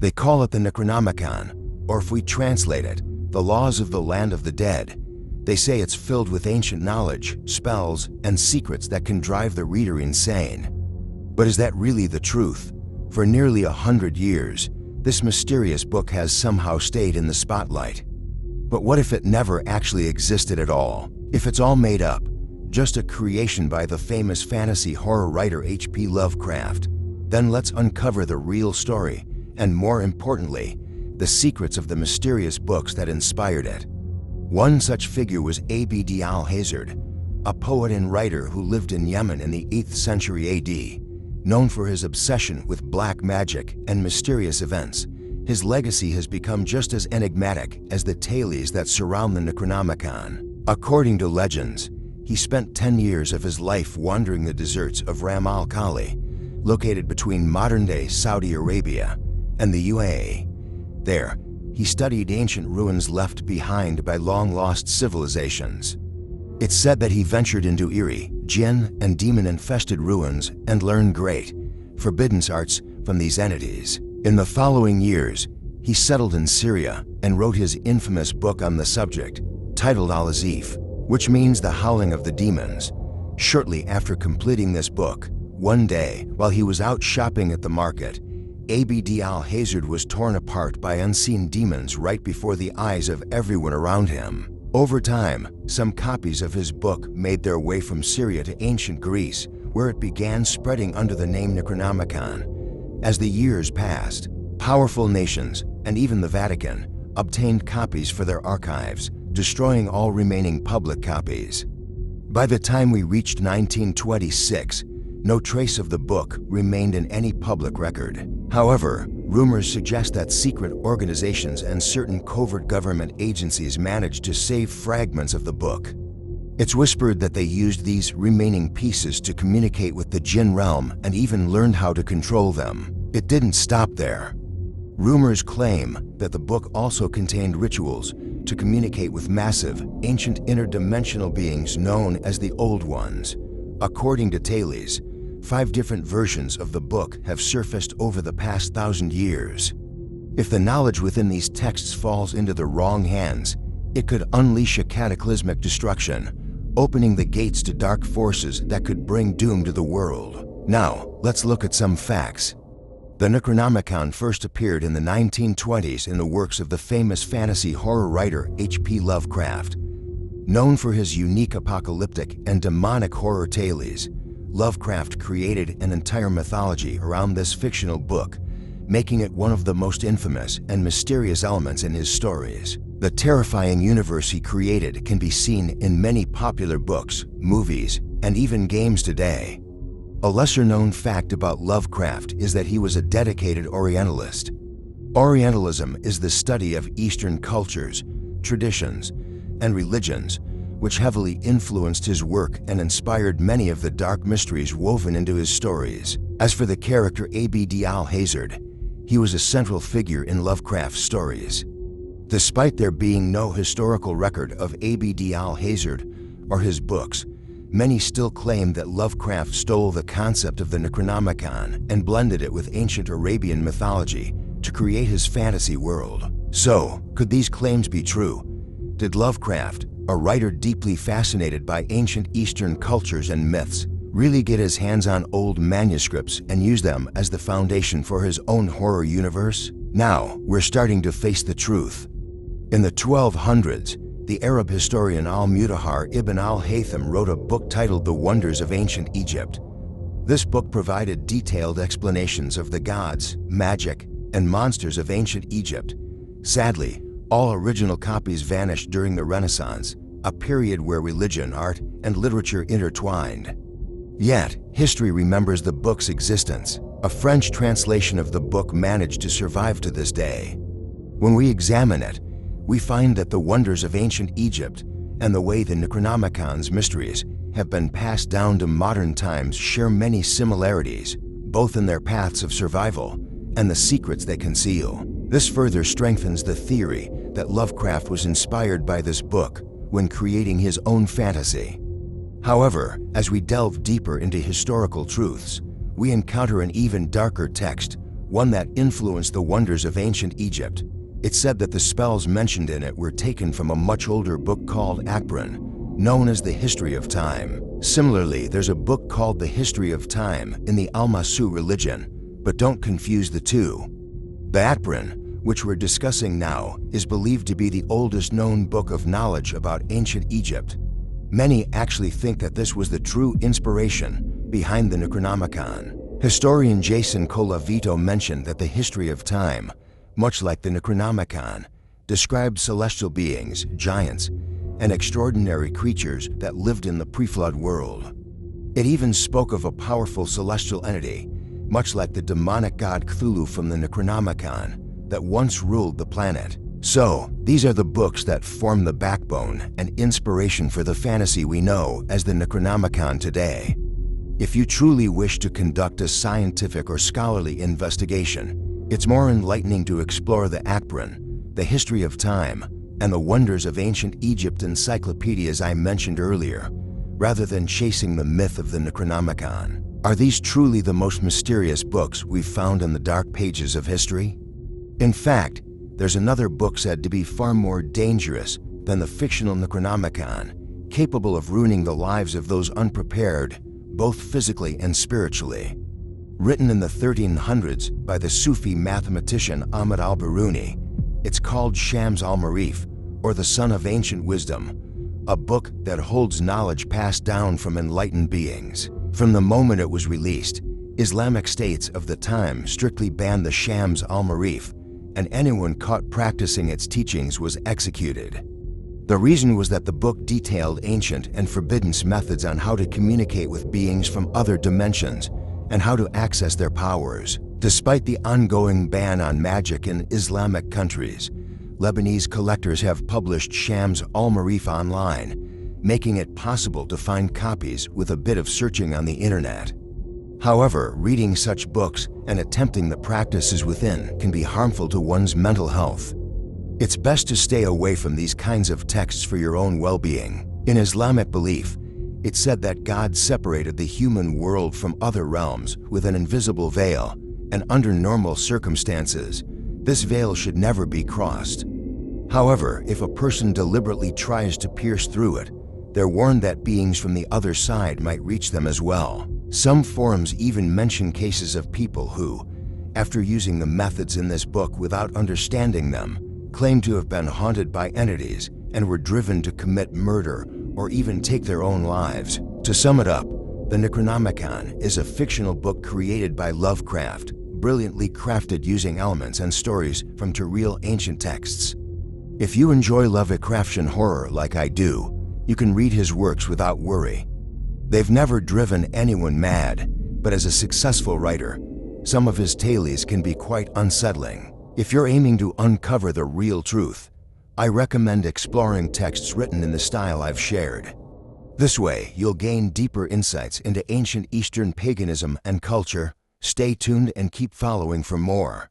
They call it the Necronomicon, or if we translate it, the Laws of the Land of the Dead. They say it's filled with ancient knowledge, spells, and secrets that can drive the reader insane. But is that really the truth? For nearly 100 years, this mysterious book has somehow stayed in the spotlight. But what if it never actually existed at all? If it's all made up, just a creation by the famous fantasy horror writer H.P. Lovecraft? Then let's uncover the real story, and more importantly, the secrets of the mysterious books that inspired it. One such figure was Abd al-Hazard, a poet and writer who lived in Yemen in the 8th century AD. Known for his obsession with black magic and mysterious events, his legacy has become just as enigmatic as the tales that surround the Necronomicon. According to legends, he spent 10 years of his life wandering the deserts of Ram al-Khali, located between modern-day Saudi Arabia and the UAE. There, he studied ancient ruins left behind by long-lost civilizations. It's said that he ventured into eerie, jinn and demon-infested ruins and learned great, forbidden arts from these entities. In the following years, he settled in Syria and wrote his infamous book on the subject, titled Al-Azif, which means the howling of the demons. Shortly after completing this book, one day, while he was out shopping at the market, Abd al-Hazard was torn apart by unseen demons right before the eyes of everyone around him. Over time, some copies of his book made their way from Syria to ancient Greece, where it began spreading under the name Necronomicon. As the years passed, powerful nations, and even the Vatican, obtained copies for their archives, destroying all remaining public copies. By the time we reached 1926, no trace of the book remained in any public record. However, rumors suggest that secret organizations and certain covert government agencies managed to save fragments of the book. It's whispered that they used these remaining pieces to communicate with the jinn realm and even learned how to control them. It didn't stop there. Rumors claim that the book also contained rituals to communicate with massive, ancient interdimensional beings known as the Old Ones. According to tales, 5 different versions of the book have surfaced over the past 1,000 years. If the knowledge within these texts falls into the wrong hands, it could unleash a cataclysmic destruction, opening the gates to dark forces that could bring doom to the world. Now, let's look at some facts. The Necronomicon first appeared in the 1920s in the works of the famous fantasy horror writer H.P. Lovecraft. Known for his unique apocalyptic and demonic horror tales, Lovecraft created an entire mythology around this fictional book, making it one of the most infamous and mysterious elements in his stories. The terrifying universe he created can be seen in many popular books, movies, and even games today. A lesser-known fact about Lovecraft is that he was a dedicated Orientalist. Orientalism is the study of Eastern cultures, traditions, and religions, which heavily influenced his work and inspired many of the dark mysteries woven into his stories. As for the character Abd al-Hazard, he was a central figure in Lovecraft's stories. Despite there being no historical record of Abd al-Hazard or his books, many still claim that Lovecraft stole the concept of the Necronomicon and blended it with ancient Arabian mythology to create his fantasy world. So, could these claims be true? Did Lovecraft, a writer deeply fascinated by ancient Eastern cultures and myths, really get his hands on old manuscripts and use them as the foundation for his own horror universe? Now, we're starting to face the truth. In the 1200s, the Arab historian al-Mutahhar ibn al-Haytham wrote a book titled The Wonders of Ancient Egypt. This book provided detailed explanations of the gods, magic, and monsters of ancient Egypt. Sadly, all original copies vanished during the Renaissance, a period where religion, art, and literature intertwined. Yet, history remembers the book's existence. A French translation of the book managed to survive to this day. When we examine it, we find that the wonders of ancient Egypt and the way the Necronomicon's mysteries have been passed down to modern times share many similarities, both in their paths of survival and the secrets they conceal. This further strengthens the theory that Lovecraft was inspired by this book when creating his own fantasy. However, as we delve deeper into historical truths, we encounter an even darker text, one that influenced the wonders of ancient Egypt. It's said that the spells mentioned in it were taken from a much older book called Akron, known as the History of Time. Similarly, there's a book called the History of Time in the Almasu religion, but don't confuse the two. The Akron, which we're discussing now, is believed to be the oldest known book of knowledge about ancient Egypt. Many actually think that this was the true inspiration behind the Necronomicon. Historian Jason Colavito mentioned that the History of Time, much like the Necronomicon, described celestial beings, giants, and extraordinary creatures that lived in the pre-flood world. It even spoke of a powerful celestial entity, much like the demonic god Cthulhu from the Necronomicon, that once ruled the planet. So, these are the books that form the backbone and inspiration for the fantasy we know as the Necronomicon today. If you truly wish to conduct a scientific or scholarly investigation, it's more enlightening to explore the Akron, the History of Time, and the wonders of ancient Egypt encyclopedias I mentioned earlier, rather than chasing the myth of the Necronomicon. Are these truly the most mysterious books we've found in the dark pages of history? In fact, there's another book said to be far more dangerous than the fictional Necronomicon, capable of ruining the lives of those unprepared, both physically and spiritually. Written in the 1300s by the Sufi mathematician Ahmad al-Biruni, it's called Shams al-Marif, or the Son of Ancient Wisdom, a book that holds knowledge passed down from enlightened beings. From the moment it was released, Islamic states of the time strictly banned the Shams al-Marif, and anyone caught practicing its teachings was executed. The reason was that the book detailed ancient and forbidden methods on how to communicate with beings from other dimensions and how to access their powers. Despite the ongoing ban on magic in Islamic countries, Lebanese collectors have published Shams al-Marif online, making it possible to find copies with a bit of searching on the internet. However, reading such books and attempting the practices within can be harmful to one's mental health. It's best to stay away from these kinds of texts for your own well-being. In Islamic belief, it's said that God separated the human world from other realms with an invisible veil, and under normal circumstances, this veil should never be crossed. However, if a person deliberately tries to pierce through it, they're warned that beings from the other side might reach them as well. Some forums even mention cases of people who, after using the methods in this book without understanding them, claim to have been haunted by entities and were driven to commit murder or even take their own lives. To sum it up, the Necronomicon is a fictional book created by Lovecraft, brilliantly crafted using elements and stories from two real ancient texts. If you enjoy Lovecraftian horror like I do, you can read his works without worry. They've never driven anyone mad, but as a successful writer, some of his tales can be quite unsettling. If you're aiming to uncover the real truth, I recommend exploring texts written in the style I've shared. This way, you'll gain deeper insights into ancient Eastern paganism and culture. Stay tuned and keep following for more.